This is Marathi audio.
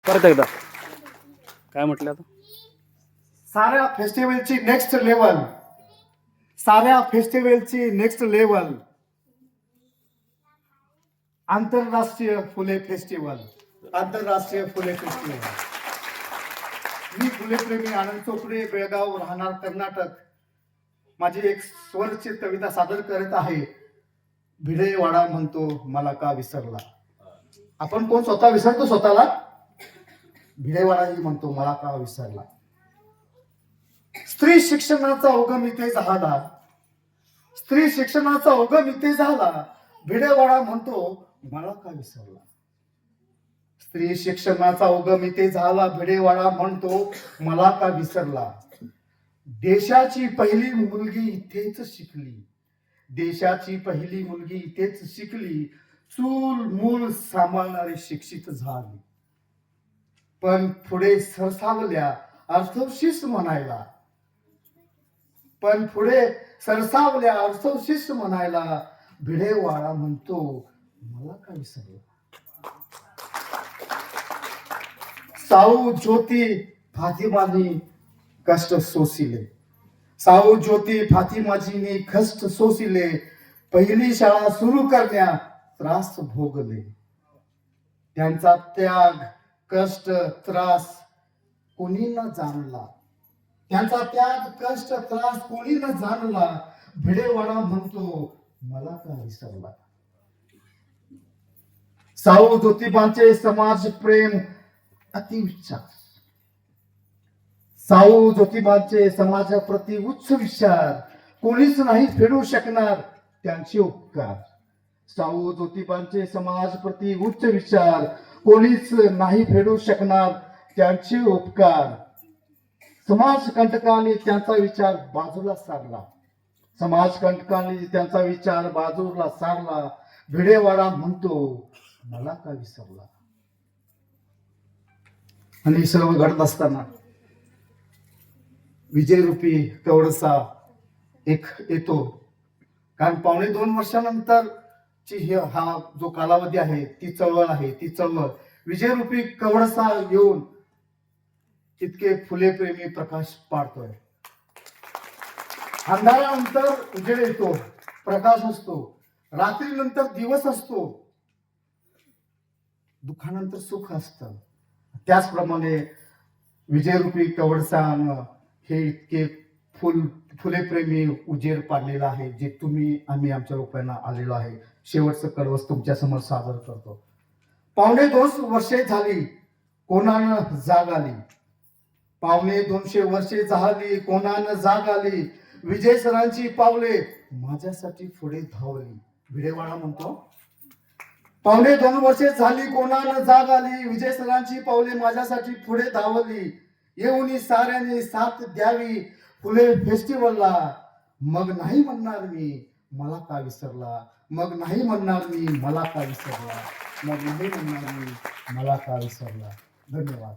परत एकदा काय म्हटलं आता? साऱ्या फेस्टिवलची नेक्स्ट लेवल, साऱ्या फेस्टिवलची नेक्स्ट लेवल, आंतरराष्ट्रीय फुले फेस्टिवल, आंतरराष्ट्रीय फुले फेस्टिवल. मी फुले प्रेमी आनंद चोपडे, बेळगाव, राहणार कर्नाटक. माझी एक स्वरचित कविता सादर करत आहे. भिडेवाडा म्हणतो मला का विसरला. आपण कोण स्वतः विसरतो स्वतःला? भिडेवाडाही म्हणतो मला का विसरला. स्त्री शिक्षणाचा उगम इथे झाला, स्त्री शिक्षणाचा उगम इथे झाला. भिडेवाडा म्हणतो मला का विसरला. स्त्री शिक्षणाचा उगम इथे झाला, भिडेवाडा म्हणतो मला का विसरला. देशाची पहिली मुलगी इथेच शिकली, देशाची पहिली मुलगी इथेच शिकली. चूल मूल सांभाळणारी शिक्षित झाली, पण पुढे सरसावल्या अर्थशिष्ट म्हणायला, पण पुढे सरसावल्या अर्थशिष्ट म्हणायला. भिडेवाडा म्हणतो मला का विसरला. साऊ ज्योती फातिमानी कष्ट सोसिले, साऊ ज्योती फातिमाजीनी कष्ट सोसिले. पहिली शाळा सुरू करण्या त्रास भोगले. त्यांचा त्याग कष्ट त्रास कोणी न जाणला, त्यांचा त्याग कष्ट त्रास कोणी न जाणला. भिडेवाडा म्हणतो मला का विसरला. साऊ ज्योतिबांचे समाज प्रेम अतिउच्च, साऊ ज्योतिबांचे समाजाप्रती उच्च विचार. कोणीच नाही फेडू शकणार त्यांचे उपकार. साऊ ज्योतिबांचे समाजप्रती उच्च विचार, कोणीच नाही फेडू शकणार त्यांचे उपकार. समाजकंटकाने त्यांचा विचार बाजूला सारला, समाजकंटकाने त्यांचा विचार बाजूला सारला. भिडेवाडा म्हणतो मला का विसरला. आणि सर्व घडत असताना विजयरूपी कवडसा एक येतो. कारण 2.5 वर्षानंतर हा जो कालावधी आहे ती चळवळ आहे. ती चळवळ विजयरूपी कवडसा येऊन इतके फुले प्रेमी प्रकाश पाडतोय. अंधारानंतर उजेड येतो, प्रकाश असतो. रात्रीनंतर दिवस असतो, दुःखानंतर सुख असतं. त्याचप्रमाणे विजयरूपी कवडसानं हे इतके फुलेप्रेमी उजेड पाडलेला आहे, जे तुम्ही आम्ही आमच्या रूपाने आलेलो आहे. शेवटचं कडवस तुमच्या समोर सादर करतो. 2.5 वर्षे झाली कोणानं जाग आली, 2.5 वर्षे झाली कोणानं जाग आली. विजय सरांची पावले माझ्यासाठी पुढे धावली. भिडेवाडा म्हणतो 2.5 वर्षे झाली कोणानं जाग आली. विजय सरांची पावले माझ्यासाठी पुढे धावली. येऊनी साऱ्याने साथ द्यावी फुले फेस्टिवलला. मग नाही म्हणणार मी मला का विसरला, मग नाही म्हणणार मी मला का विसरला, मग नाही म्हणणार मी मला का विसरला. धन्यवाद.